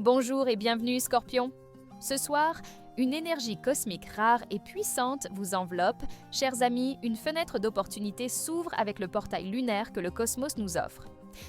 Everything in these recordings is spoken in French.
Bonjour et bienvenue Scorpion. Ce soir, une énergie cosmique rare et puissante vous enveloppe. Chers amis, une fenêtre d'opportunité s'ouvre avec le portail lunaire que le cosmos nous offre.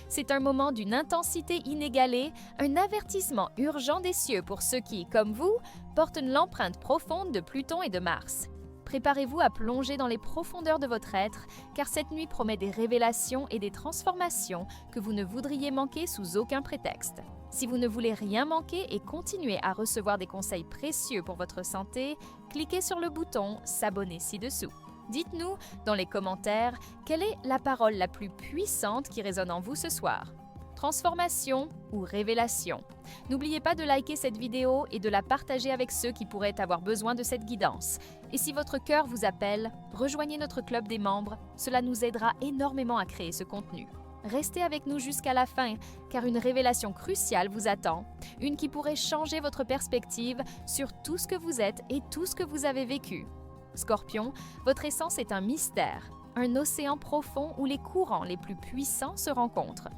C'est un moment d'une intensité inégalée, un avertissement urgent des cieux pour ceux qui, comme vous, portent l'empreinte profonde de Pluton et de Mars. Préparez-vous à plonger dans les profondeurs de votre être, car cette nuit promet des révélations et des transformations que vous ne voudriez manquer sous aucun prétexte. Si vous ne voulez rien manquer et continuer à recevoir des conseils précieux pour votre santé, cliquez sur le bouton « S'abonner » ci-dessous. Dites-nous dans les commentaires quelle est la parole la plus puissante qui résonne en vous ce soir. Transformation ou révélation? N'oubliez pas de liker cette vidéo et de la partager avec ceux qui pourraient avoir besoin de cette guidance. Et si votre cœur vous appelle, rejoignez notre club des membres, cela nous aidera énormément à créer ce contenu. Restez avec nous jusqu'à la fin, car une révélation cruciale vous attend, une qui pourrait changer votre perspective sur tout ce que vous êtes et tout ce que vous avez vécu. Scorpion, votre essence est un mystère, un océan profond où les courants les plus puissants se rencontrent.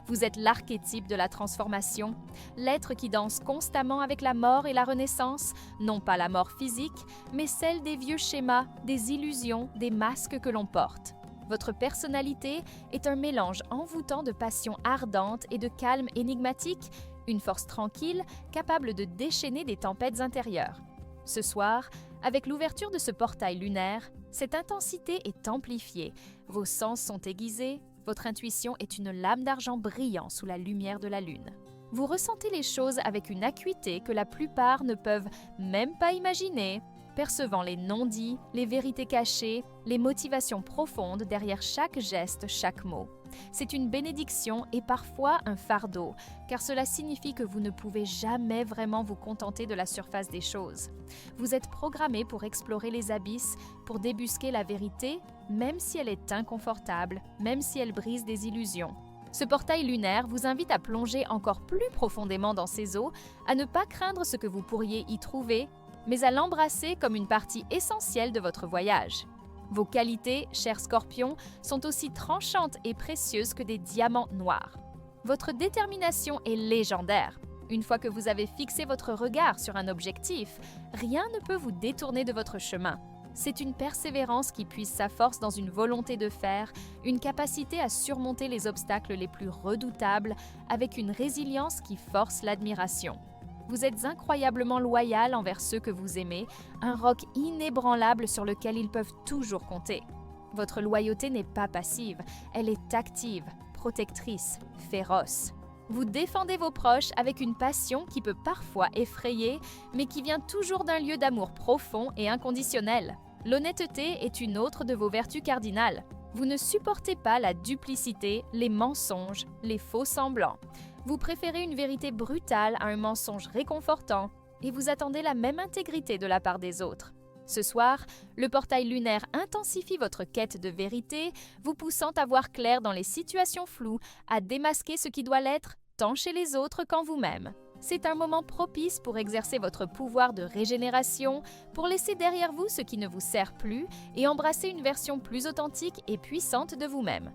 Vous êtes l'archétype de la transformation, l'être qui danse constamment avec la mort et la renaissance, non pas la mort physique, mais celle des vieux schémas, des illusions, des masques que l'on porte. Votre personnalité est un mélange envoûtant de passion ardente et de calme énigmatique, une force tranquille capable de déchaîner des tempêtes intérieures. Ce soir, avec l'ouverture de ce portail lunaire, cette intensité est amplifiée, vos sens sont aiguisés, votre intuition est une lame d'argent brillant sous la lumière de la lune. Vous ressentez les choses avec une acuité que la plupart ne peuvent même pas imaginer, percevant les non-dits, les vérités cachées, les motivations profondes derrière chaque geste, chaque mot. C'est une bénédiction et parfois un fardeau, car cela signifie que vous ne pouvez jamais vraiment vous contenter de la surface des choses. Vous êtes programmé pour explorer les abysses, pour débusquer la vérité, même si elle est inconfortable, même si elle brise des illusions. Ce portail lunaire vous invite à plonger encore plus profondément dans ces eaux, à ne pas craindre ce que vous pourriez y trouver, mais à l'embrasser comme une partie essentielle de votre voyage. Vos qualités, chers scorpions, sont aussi tranchantes et précieuses que des diamants noirs. Votre détermination est légendaire. Une fois que vous avez fixé votre regard sur un objectif, rien ne peut vous détourner de votre chemin. C'est une persévérance qui puise sa force dans une volonté de faire, une capacité à surmonter les obstacles les plus redoutables, avec une résilience qui force l'admiration. Vous êtes incroyablement loyal envers ceux que vous aimez, un roc inébranlable sur lequel ils peuvent toujours compter. Votre loyauté n'est pas passive, elle est active, protectrice, féroce. Vous défendez vos proches avec une passion qui peut parfois effrayer, mais qui vient toujours d'un lieu d'amour profond et inconditionnel. L'honnêteté est une autre de vos vertus cardinales. Vous ne supportez pas la duplicité, les mensonges, les faux semblants. Vous préférez une vérité brutale à un mensonge réconfortant et vous attendez la même intégrité de la part des autres. Ce soir, le portail lunaire intensifie votre quête de vérité, vous poussant à voir clair dans les situations floues, à démasquer ce qui doit l'être, tant chez les autres qu'en vous-même. C'est un moment propice pour exercer votre pouvoir de régénération, pour laisser derrière vous ce qui ne vous sert plus et embrasser une version plus authentique et puissante de vous-même.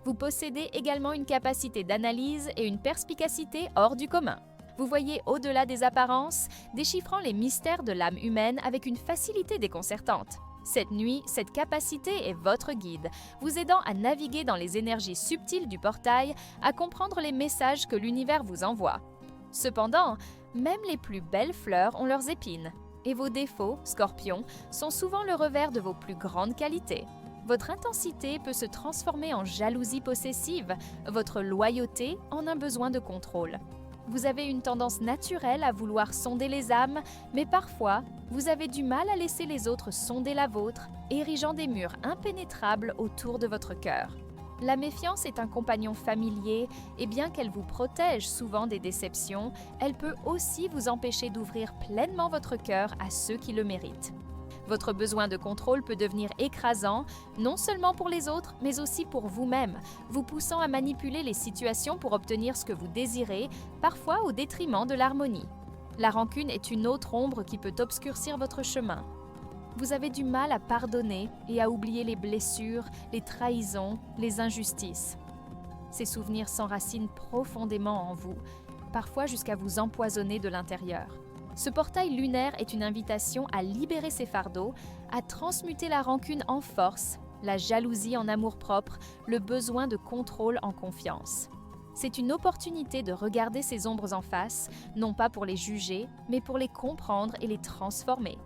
Vous possédez également une capacité d'analyse et une perspicacité hors du commun. Vous voyez au-delà des apparences, déchiffrant les mystères de l'âme humaine avec une facilité déconcertante. Cette nuit, cette capacité est votre guide, vous aidant à naviguer dans les énergies subtiles du portail, à comprendre les messages que l'univers vous envoie. Cependant, même les plus belles fleurs ont leurs épines. Et vos défauts, Scorpion, sont souvent le revers de vos plus grandes qualités. Votre intensité peut se transformer en jalousie possessive, votre loyauté en un besoin de contrôle. Vous avez une tendance naturelle à vouloir sonder les âmes, mais parfois, vous avez du mal à laisser les autres sonder la vôtre, érigeant des murs impénétrables autour de votre cœur. La méfiance est un compagnon familier et bien qu'elle vous protège souvent des déceptions, elle peut aussi vous empêcher d'ouvrir pleinement votre cœur à ceux qui le méritent. Votre besoin de contrôle peut devenir écrasant, non seulement pour les autres, mais aussi pour vous-même, vous poussant à manipuler les situations pour obtenir ce que vous désirez, parfois au détriment de l'harmonie. La rancune est une autre ombre qui peut obscurcir votre chemin. Vous avez du mal à pardonner et à oublier les blessures, les trahisons, les injustices. Ces souvenirs s'enracinent profondément en vous parfois jusqu'à vous empoisonner de l'intérieur. Ce portail lunaire est une invitation à libérer ses fardeaux, à transmuter la rancune en force, la jalousie en amour-propre, le besoin de contrôle en confiance. C'est une opportunité de regarder ces ombres en face, non pas pour les juger, mais pour les comprendre et les transformer.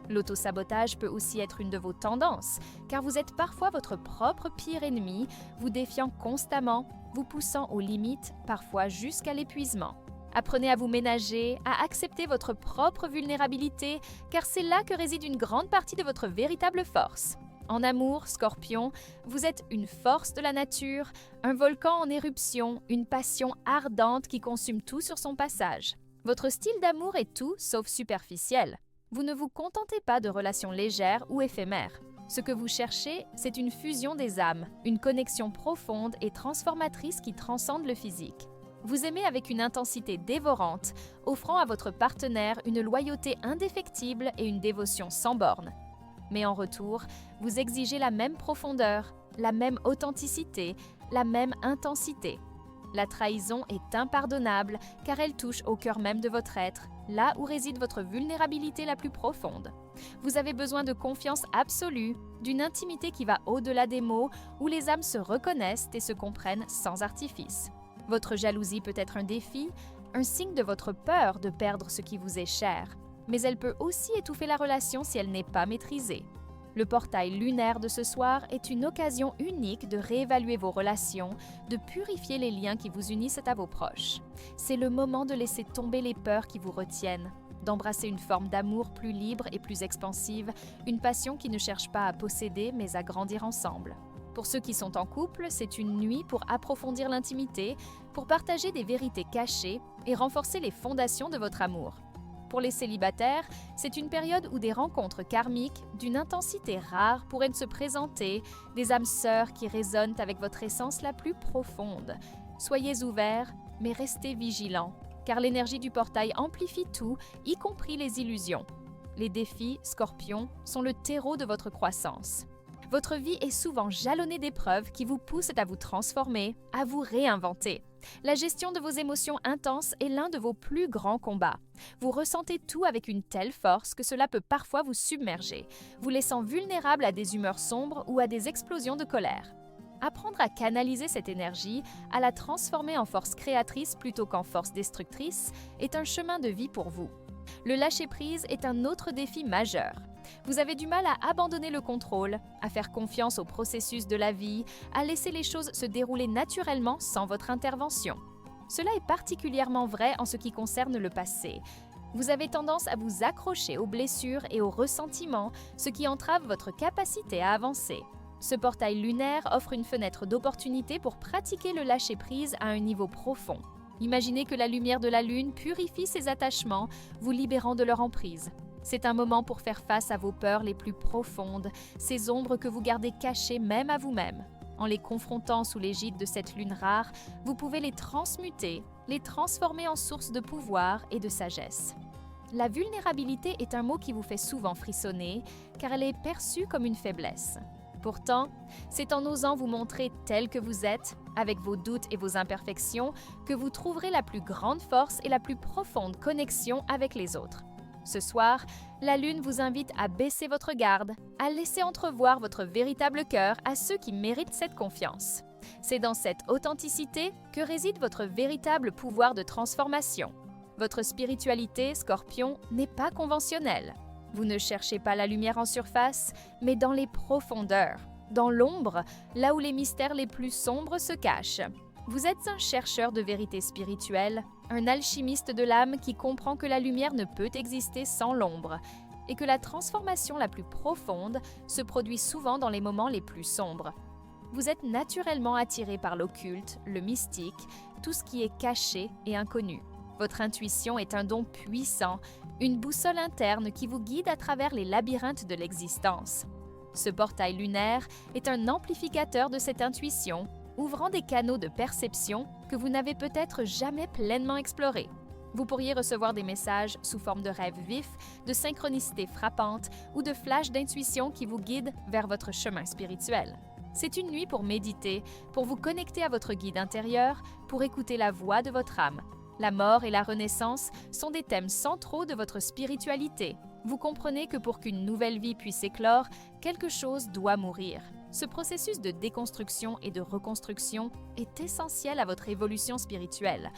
L'autosabotage peut aussi être une de vos tendances, car vous êtes parfois votre propre pire ennemi, vous défiant constamment, vous poussant aux limites, parfois jusqu'à l'épuisement. Apprenez à vous ménager, à accepter votre propre vulnérabilité, car c'est là que réside une grande partie de votre véritable force. En amour, Scorpion, vous êtes une force de la nature, un volcan en éruption, une passion ardente qui consume tout sur son passage. Votre style d'amour est tout sauf superficiel. Vous ne vous contentez pas de relations légères ou éphémères. Ce que vous cherchez, c'est une fusion des âmes, une connexion profonde et transformatrice qui transcende le physique. Vous aimez avec une intensité dévorante, offrant à votre partenaire une loyauté indéfectible et une dévotion sans bornes. Mais en retour, vous exigez la même profondeur, la même authenticité, la même intensité. La trahison est impardonnable car elle touche au cœur même de votre être, là où réside votre vulnérabilité la plus profonde. Vous avez besoin de confiance absolue, d'une intimité qui va au-delà des mots, où les âmes se reconnaissent et se comprennent sans artifice. Votre jalousie peut être un défi, un signe de votre peur de perdre ce qui vous est cher, mais elle peut aussi étouffer la relation si elle n'est pas maîtrisée. Le portail lunaire de ce soir est une occasion unique de réévaluer vos relations, de purifier les liens qui vous unissent à vos proches. C'est le moment de laisser tomber les peurs qui vous retiennent, d'embrasser une forme d'amour plus libre et plus expansive, une passion qui ne cherche pas à posséder mais à grandir ensemble. Pour ceux qui sont en couple, c'est une nuit pour approfondir l'intimité, pour partager des vérités cachées et renforcer les fondations de votre amour. Pour les célibataires, c'est une période où des rencontres karmiques d'une intensité rare pourraient se présenter, des âmes sœurs qui résonnent avec votre essence la plus profonde. Soyez ouverts, mais restez vigilants, car l'énergie du portail amplifie tout, y compris les illusions. Les défis, Scorpion, sont le terreau de votre croissance. Votre vie est souvent jalonnée d'épreuves qui vous poussent à vous transformer, à vous réinventer. La gestion de vos émotions intenses est l'un de vos plus grands combats. Vous ressentez tout avec une telle force que cela peut parfois vous submerger, vous laissant vulnérable à des humeurs sombres ou à des explosions de colère. Apprendre à canaliser cette énergie, à la transformer en force créatrice plutôt qu'en force destructrice, est un chemin de vie pour vous. Le lâcher-prise est un autre défi majeur. Vous avez du mal à abandonner le contrôle, à faire confiance au processus de la vie, à laisser les choses se dérouler naturellement sans votre intervention. Cela est particulièrement vrai en ce qui concerne le passé. Vous avez tendance à vous accrocher aux blessures et aux ressentiments, ce qui entrave votre capacité à avancer. Ce portail lunaire offre une fenêtre d'opportunité pour pratiquer le lâcher-prise à un niveau profond. Imaginez que la lumière de la lune purifie ces attachements, vous libérant de leur emprise. C'est un moment pour faire face à vos peurs les plus profondes, ces ombres que vous gardez cachées même à vous-même. En les confrontant sous l'égide de cette lune rare, vous pouvez les transmuter, les transformer en source de pouvoir et de sagesse. La vulnérabilité est un mot qui vous fait souvent frissonner, car elle est perçue comme une faiblesse. Pourtant, c'est en osant vous montrer tel que vous êtes, avec vos doutes et vos imperfections, que vous trouverez la plus grande force et la plus profonde connexion avec les autres. Ce soir, la Lune vous invite à baisser votre garde, à laisser entrevoir votre véritable cœur à ceux qui méritent cette confiance. C'est dans cette authenticité que réside votre véritable pouvoir de transformation. Votre spiritualité, Scorpion, n'est pas conventionnelle. Vous ne cherchez pas la lumière en surface, mais dans les profondeurs, dans l'ombre, là où les mystères les plus sombres se cachent. Vous êtes un chercheur de vérité spirituelle, un alchimiste de l'âme qui comprend que la lumière ne peut exister sans l'ombre et que la transformation la plus profonde se produit souvent dans les moments les plus sombres. Vous êtes naturellement attiré par l'occulte, le mystique, tout ce qui est caché et inconnu. Votre intuition est un don puissant, une boussole interne qui vous guide à travers les labyrinthes de l'existence. Ce portail lunaire est un amplificateur de cette intuition, ouvrant des canaux de perception que vous n'avez peut-être jamais pleinement explorés. Vous pourriez recevoir des messages sous forme de rêves vifs, de synchronicités frappantes ou de flashs d'intuition qui vous guident vers votre chemin spirituel. C'est une nuit pour méditer, pour vous connecter à votre guide intérieur, pour écouter la voix de votre âme. La mort et la renaissance sont des thèmes centraux de votre spiritualité. Vous comprenez que pour qu'une nouvelle vie puisse éclore, quelque chose doit mourir. Ce processus de déconstruction et de reconstruction est essentiel à votre évolution spirituelle.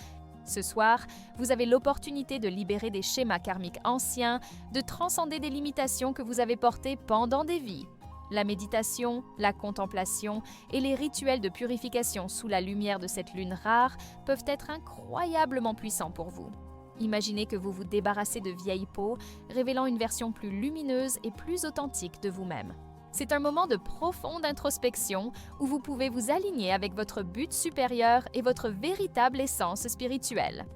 Ce soir, vous avez l'opportunité de libérer des schémas karmiques anciens, de transcender des limitations que vous avez portées pendant des vies. La méditation, la contemplation et les rituels de purification sous la lumière de cette lune rare peuvent être incroyablement puissants pour vous. Imaginez que vous vous débarrassez de vieilles peaux, révélant une version plus lumineuse et plus authentique de vous-même. C'est un moment de profonde introspection où vous pouvez vous aligner avec votre but supérieur et votre véritable essence spirituelle.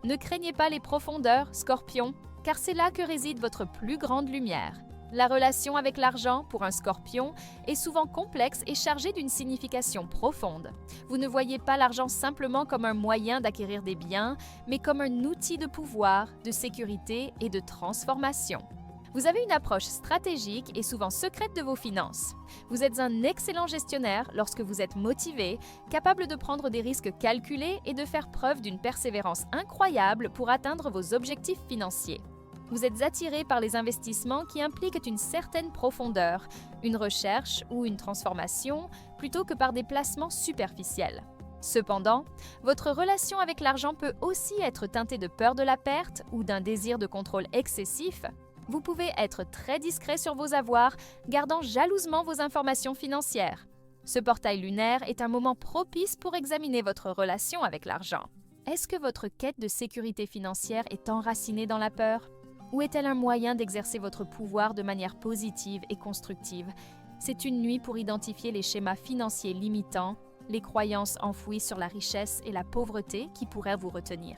Ne craignez pas les profondeurs, Scorpion, car c'est là que réside votre plus grande lumière. La relation avec l'argent, pour un Scorpion, est souvent complexe et chargée d'une signification profonde. Vous ne voyez pas l'argent simplement comme un moyen d'acquérir des biens, mais comme un outil de pouvoir, de sécurité et de transformation. Vous avez une approche stratégique et souvent secrète de vos finances. Vous êtes un excellent gestionnaire lorsque vous êtes motivé, capable de prendre des risques calculés et de faire preuve d'une persévérance incroyable pour atteindre vos objectifs financiers. Vous êtes attiré par les investissements qui impliquent une certaine profondeur, une recherche ou une transformation, plutôt que par des placements superficiels. Cependant, votre relation avec l'argent peut aussi être teintée de peur de la perte ou d'un désir de contrôle excessif. Vous pouvez être très discret sur vos avoirs, gardant jalousement vos informations financières. Ce portail lunaire est un moment propice pour examiner votre relation avec l'argent. Est-ce que votre quête de sécurité financière est enracinée dans la peur? Ou est-elle un moyen d'exercer votre pouvoir de manière positive et constructive? C'est une nuit pour identifier les schémas financiers limitants, les croyances enfouies sur la richesse et la pauvreté qui pourraient vous retenir.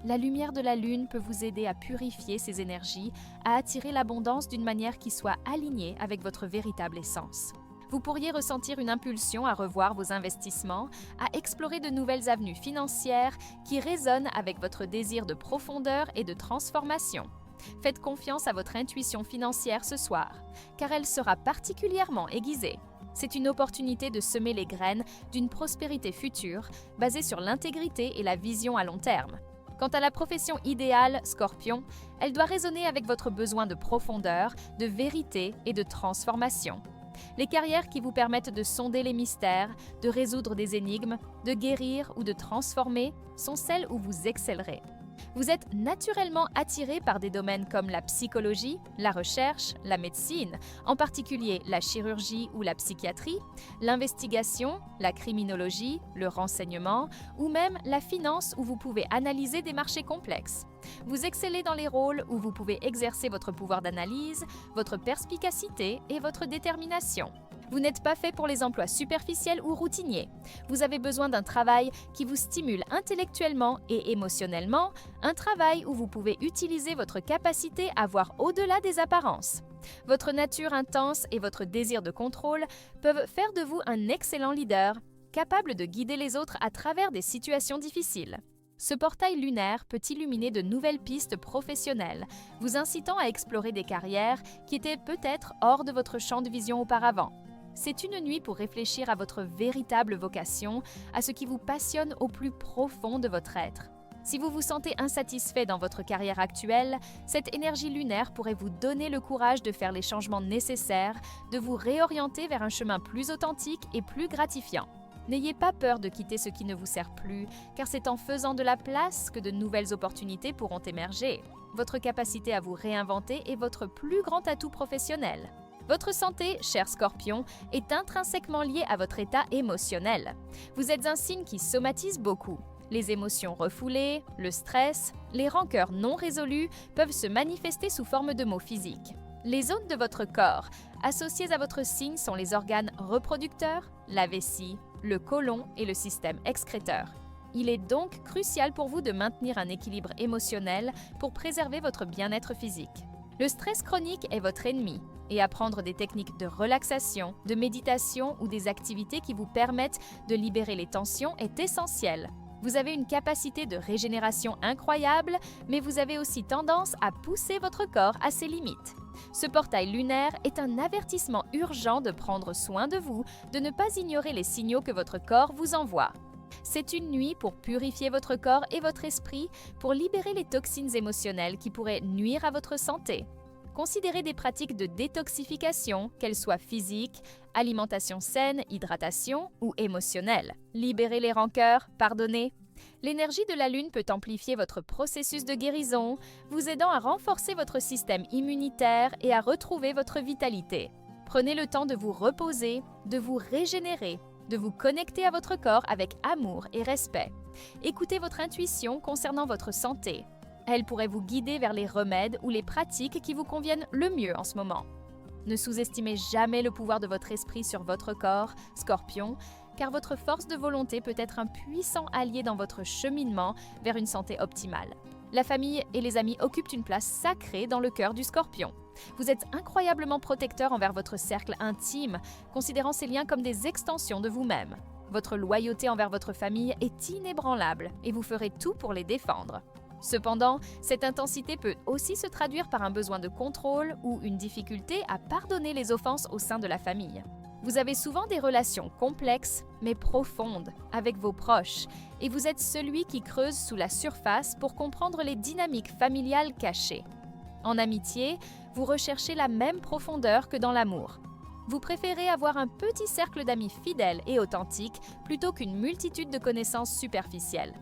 La lumière de la lune peut vous aider à purifier ces énergies, à attirer l'abondance d'une manière qui soit alignée avec votre véritable essence. Vous pourriez ressentir une impulsion à revoir vos investissements, à explorer de nouvelles avenues financières qui résonnent avec votre désir de profondeur et de transformation. Faites confiance à votre intuition financière ce soir, car elle sera particulièrement aiguisée. C'est une opportunité de semer les graines d'une prospérité future basée sur l'intégrité et la vision à long terme. Quant à la profession idéale, Scorpion, elle doit résonner avec votre besoin de profondeur, de vérité et de transformation. Les carrières qui vous permettent de sonder les mystères, de résoudre des énigmes, de guérir ou de transformer sont celles où vous excellerez. Vous êtes naturellement attiré par des domaines comme la psychologie, la recherche, la médecine, en particulier la chirurgie ou la psychiatrie, l'investigation, la criminologie, le renseignement ou même la finance où vous pouvez analyser des marchés complexes. Vous excellez dans les rôles où vous pouvez exercer votre pouvoir d'analyse, votre perspicacité et votre détermination. Vous n'êtes pas fait pour les emplois superficiels ou routiniers. Vous avez besoin d'un travail qui vous stimule intellectuellement et émotionnellement, un travail où vous pouvez utiliser votre capacité à voir au-delà des apparences. Votre nature intense et votre désir de contrôle peuvent faire de vous un excellent leader, capable de guider les autres à travers des situations difficiles. Ce portail lunaire peut illuminer de nouvelles pistes professionnelles, vous incitant à explorer des carrières qui étaient peut-être hors de votre champ de vision auparavant. C'est une nuit pour réfléchir à votre véritable vocation, à ce qui vous passionne au plus profond de votre être. Si vous vous sentez insatisfait dans votre carrière actuelle, cette énergie lunaire pourrait vous donner le courage de faire les changements nécessaires, de vous réorienter vers un chemin plus authentique et plus gratifiant. N'ayez pas peur de quitter ce qui ne vous sert plus, car c'est en faisant de la place que de nouvelles opportunités pourront émerger. Votre capacité à vous réinventer est votre plus grand atout professionnel. Votre santé, cher Scorpion, est intrinsèquement liée à votre état émotionnel. Vous êtes un signe qui somatise beaucoup. Les émotions refoulées, le stress, les rancœurs non résolues peuvent se manifester sous forme de maux physiques. Les zones de votre corps associées à votre signe sont les organes reproducteurs, la vessie, le côlon et le système excréteur. Il est donc crucial pour vous de maintenir un équilibre émotionnel pour préserver votre bien-être physique. Le stress chronique est votre ennemi et apprendre des techniques de relaxation, de méditation ou des activités qui vous permettent de libérer les tensions est essentiel. Vous avez une capacité de régénération incroyable, mais vous avez aussi tendance à pousser votre corps à ses limites. Ce portail lunaire est un avertissement urgent de prendre soin de vous, de ne pas ignorer les signaux que votre corps vous envoie. C'est une nuit pour purifier votre corps et votre esprit, pour libérer les toxines émotionnelles qui pourraient nuire à votre santé. Considérez des pratiques de détoxification, qu'elles soient physiques, alimentation saine, hydratation ou émotionnelle. Libérez les rancœurs, pardonnez. L'énergie de la Lune peut amplifier votre processus de guérison, vous aidant à renforcer votre système immunitaire et à retrouver votre vitalité. Prenez le temps de vous reposer, de vous régénérer, de vous connecter à votre corps avec amour et respect. Écoutez votre intuition concernant votre santé. Elle pourrait vous guider vers les remèdes ou les pratiques qui vous conviennent le mieux en ce moment. Ne sous-estimez jamais le pouvoir de votre esprit sur votre corps, Scorpion, car votre force de volonté peut être un puissant allié dans votre cheminement vers une santé optimale. La famille et les amis occupent une place sacrée dans le cœur du Scorpion. Vous êtes incroyablement protecteur envers votre cercle intime, considérant ces liens comme des extensions de vous-même. Votre loyauté envers votre famille est inébranlable et vous ferez tout pour les défendre. Cependant, cette intensité peut aussi se traduire par un besoin de contrôle ou une difficulté à pardonner les offenses au sein de la famille. Vous avez souvent des relations complexes, mais profondes, avec vos proches, et vous êtes celui qui creuse sous la surface pour comprendre les dynamiques familiales cachées. En amitié, vous recherchez la même profondeur que dans l'amour. Vous préférez avoir un petit cercle d'amis fidèles et authentiques plutôt qu'une multitude de connaissances superficielles.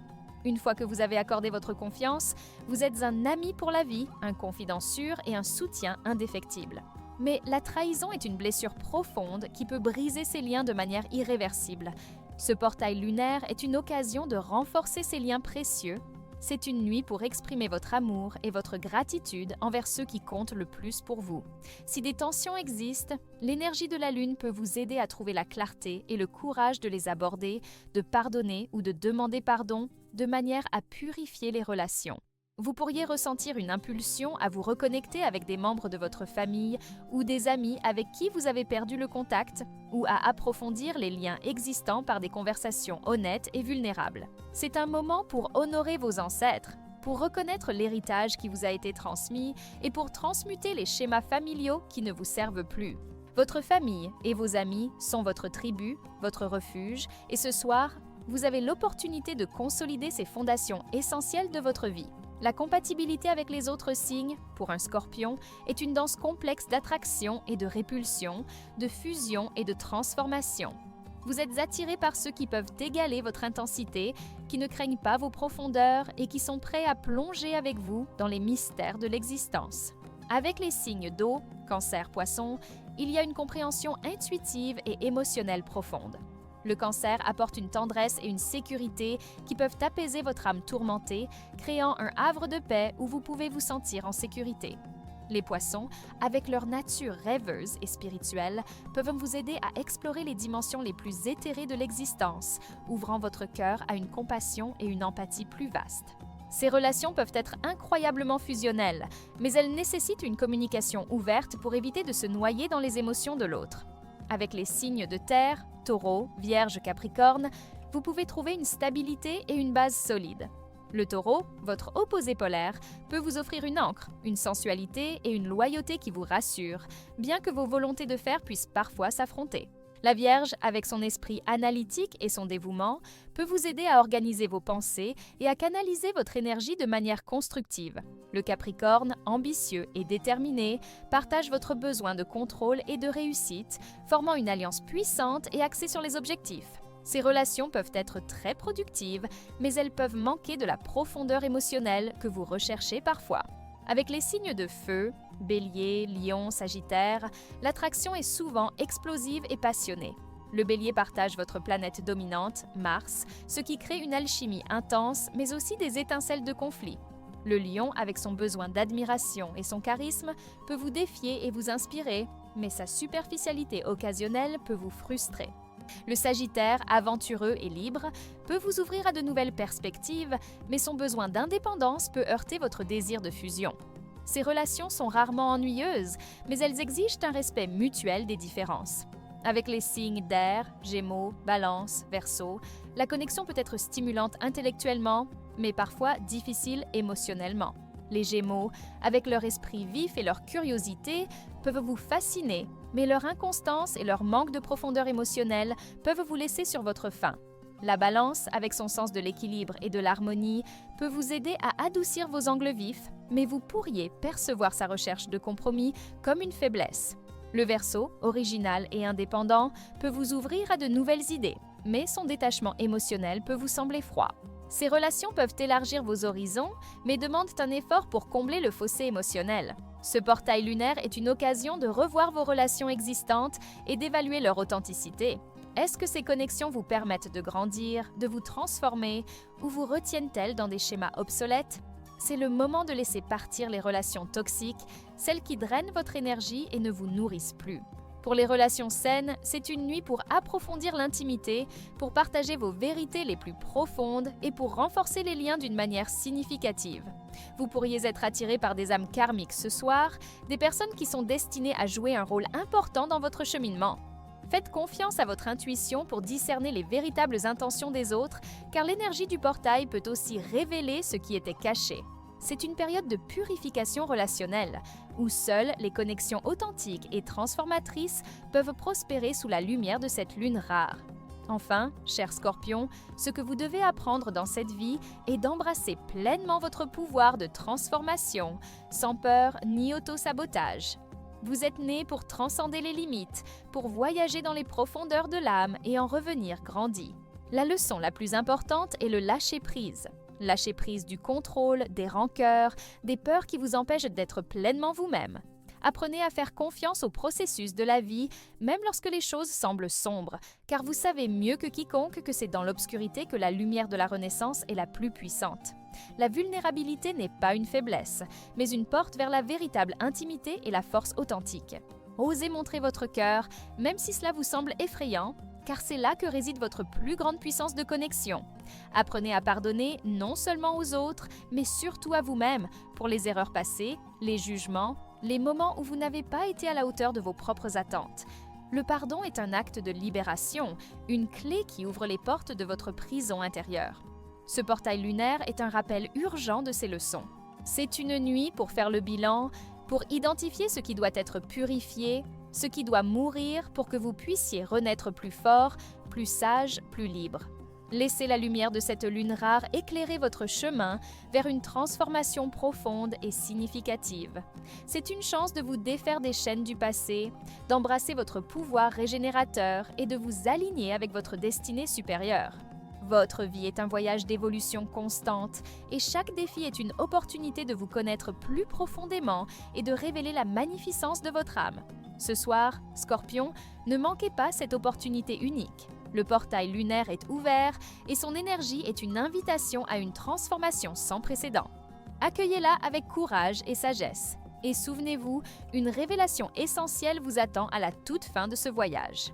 Une fois que vous avez accordé votre confiance, vous êtes un ami pour la vie, un confident sûr et un soutien indéfectible. Mais la trahison est une blessure profonde qui peut briser ces liens de manière irréversible. Ce portail lunaire est une occasion de renforcer ces liens précieux. C'est une nuit pour exprimer votre amour et votre gratitude envers ceux qui comptent le plus pour vous. Si des tensions existent, l'énergie de la Lune peut vous aider à trouver la clarté et le courage de les aborder, de pardonner ou de demander pardon, de manière à purifier les relations. Vous pourriez ressentir une impulsion à vous reconnecter avec des membres de votre famille ou des amis avec qui vous avez perdu le contact, ou à approfondir les liens existants par des conversations honnêtes et vulnérables. C'est un moment pour honorer vos ancêtres, pour reconnaître l'héritage qui vous a été transmis et pour transmuter les schémas familiaux qui ne vous servent plus. Votre famille et vos amis sont votre tribu, votre refuge, et ce soir, vous avez l'opportunité de consolider ces fondations essentielles de votre vie. La compatibilité avec les autres signes, pour un Scorpion, est une danse complexe d'attraction et de répulsion, de fusion et de transformation. Vous êtes attiré par ceux qui peuvent égaler votre intensité, qui ne craignent pas vos profondeurs et qui sont prêts à plonger avec vous dans les mystères de l'existence. Avec les signes d'eau, Cancer, Poisson, il y a une compréhension intuitive et émotionnelle profonde. Le Cancer apporte une tendresse et une sécurité qui peuvent apaiser votre âme tourmentée, créant un havre de paix où vous pouvez vous sentir en sécurité. Les Poissons, avec leur nature rêveuse et spirituelle, peuvent vous aider à explorer les dimensions les plus éthérées de l'existence, ouvrant votre cœur à une compassion et une empathie plus vastes. Ces relations peuvent être incroyablement fusionnelles, mais elles nécessitent une communication ouverte pour éviter de se noyer dans les émotions de l'autre. Avec les signes de terre, Taureau, Vierge, Capricorne, vous pouvez trouver une stabilité et une base solide. Le Taureau, votre opposé polaire, peut vous offrir une ancre, une sensualité et une loyauté qui vous rassurent, bien que vos volontés de faire puissent parfois s'affronter. La Vierge, avec son esprit analytique et son dévouement, peut vous aider à organiser vos pensées et à canaliser votre énergie de manière constructive. Le Capricorne, ambitieux et déterminé, partage votre besoin de contrôle et de réussite, formant une alliance puissante et axée sur les objectifs. Ces relations peuvent être très productives, mais elles peuvent manquer de la profondeur émotionnelle que vous recherchez parfois. Avec les signes de feu, Bélier, Lion, Sagittaire, l'attraction est souvent explosive et passionnée. Le Bélier partage votre planète dominante, Mars, ce qui crée une alchimie intense, mais aussi des étincelles de conflit. Le Lion, avec son besoin d'admiration et son charisme, peut vous défier et vous inspirer, mais sa superficialité occasionnelle peut vous frustrer. Le Sagittaire, aventureux et libre, peut vous ouvrir à de nouvelles perspectives, mais son besoin d'indépendance peut heurter votre désir de fusion. Ces relations sont rarement ennuyeuses, mais elles exigent un respect mutuel des différences. Avec les signes d'air, Gémeaux, Balance, Verseau, la connexion peut être stimulante intellectuellement, mais parfois difficile émotionnellement. Les Gémeaux, avec leur esprit vif et leur curiosité, peuvent vous fasciner, mais leur inconstance et leur manque de profondeur émotionnelle peuvent vous laisser sur votre faim. La balance, avec son sens de l'équilibre et de l'harmonie, peut vous aider à adoucir vos angles vifs, mais vous pourriez percevoir sa recherche de compromis comme une faiblesse. Le Verseau, original et indépendant, peut vous ouvrir à de nouvelles idées, mais son détachement émotionnel peut vous sembler froid. Ces relations peuvent élargir vos horizons, mais demandent un effort pour combler le fossé émotionnel. Ce portail lunaire est une occasion de revoir vos relations existantes et d'évaluer leur authenticité. Est-ce que ces connexions vous permettent de grandir, de vous transformer, ou vous retiennent-elles dans des schémas obsolètes? C'est le moment de laisser partir les relations toxiques, celles qui drainent votre énergie et ne vous nourrissent plus. Pour les relations saines, c'est une nuit pour approfondir l'intimité, pour partager vos vérités les plus profondes et pour renforcer les liens d'une manière significative. Vous pourriez être attiré par des âmes karmiques ce soir, des personnes qui sont destinées à jouer un rôle important dans votre cheminement. Faites confiance à votre intuition pour discerner les véritables intentions des autres, car l'énergie du portail peut aussi révéler ce qui était caché. C'est une période de purification relationnelle, où seules les connexions authentiques et transformatrices peuvent prospérer sous la lumière de cette lune rare. Enfin, cher Scorpion, ce que vous devez apprendre dans cette vie est d'embrasser pleinement votre pouvoir de transformation, sans peur ni auto-sabotage. Vous êtes né pour transcender les limites, pour voyager dans les profondeurs de l'âme et en revenir grandi. La leçon la plus importante est le lâcher-prise. Lâcher prise du contrôle, des rancœurs, des peurs qui vous empêchent d'être pleinement vous-même. Apprenez à faire confiance au processus de la vie, même lorsque les choses semblent sombres, car vous savez mieux que quiconque que c'est dans l'obscurité que la lumière de la Renaissance est la plus puissante. La vulnérabilité n'est pas une faiblesse, mais une porte vers la véritable intimité et la force authentique. Osez montrer votre cœur, même si cela vous semble effrayant, car c'est là que réside votre plus grande puissance de connexion. Apprenez à pardonner non seulement aux autres, mais surtout à vous-même, pour les erreurs passées, les jugements, les moments où vous n'avez pas été à la hauteur de vos propres attentes. Le pardon est un acte de libération, une clé qui ouvre les portes de votre prison intérieure. Ce portail lunaire est un rappel urgent de ces leçons. C'est une nuit pour faire le bilan, pour identifier ce qui doit être purifié, ce qui doit mourir pour que vous puissiez renaître plus fort, plus sage, plus libre. Laissez la lumière de cette lune rare éclairer votre chemin vers une transformation profonde et significative. C'est une chance de vous défaire des chaînes du passé, d'embrasser votre pouvoir régénérateur et de vous aligner avec votre destinée supérieure. Votre vie est un voyage d'évolution constante et chaque défi est une opportunité de vous connaître plus profondément et de révéler la magnificence de votre âme. Ce soir, Scorpion, ne manquez pas cette opportunité unique. Le portail lunaire est ouvert et son énergie est une invitation à une transformation sans précédent. Accueillez-la avec courage et sagesse. Et souvenez-vous, une révélation essentielle vous attend à la toute fin de ce voyage.